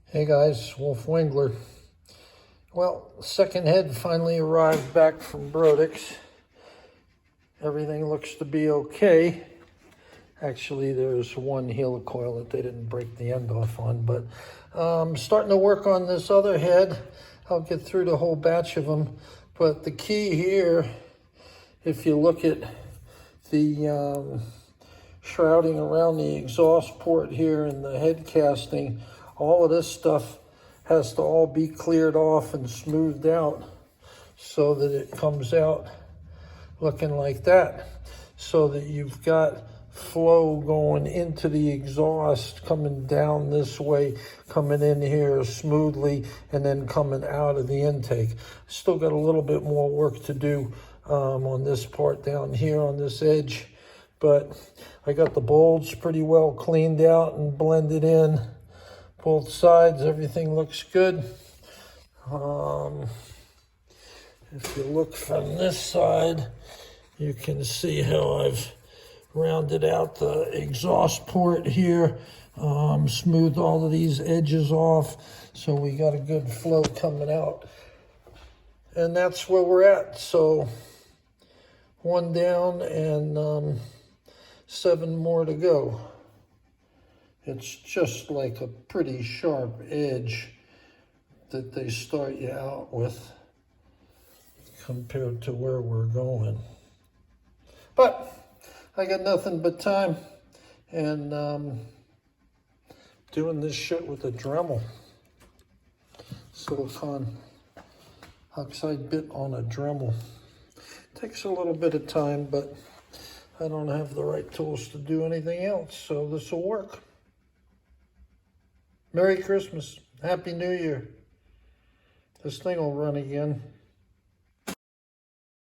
Hey guys, Wolf Wingler. Well, second head finally arrived back from Brodix. Everything looks to be okay. Actually, there's one helicoil that they didn't break the end off on, but starting to work on this other head. I'll get through the whole batch of them. But the key here, if you look at the shrouding around the exhaust port here and the head casting, all of this stuff has to all be cleared off and smoothed out so that it comes out looking like that, so that you've got flow going into the exhaust, coming down this way, coming in here smoothly, and then coming out of the intake. Still got a little bit more work to do on this part down here on this edge, but I got the bulbs pretty well cleaned out and blended in. Both sides, everything looks good. If you look from this side, you can see how I've rounded out the exhaust port here, smoothed all of these edges off, so we got a good flow coming out. And that's where we're at. So one down and 7 more to go. It's just like a pretty sharp edge that they start you out with compared to where we're going. But I got nothing but time, and doing this shit with a Dremel. Silicon oxide bit on a Dremel. Takes a little bit of time, but I don't have the right tools to do anything else, so this will work. Merry Christmas. Happy New Year. This thing will run again.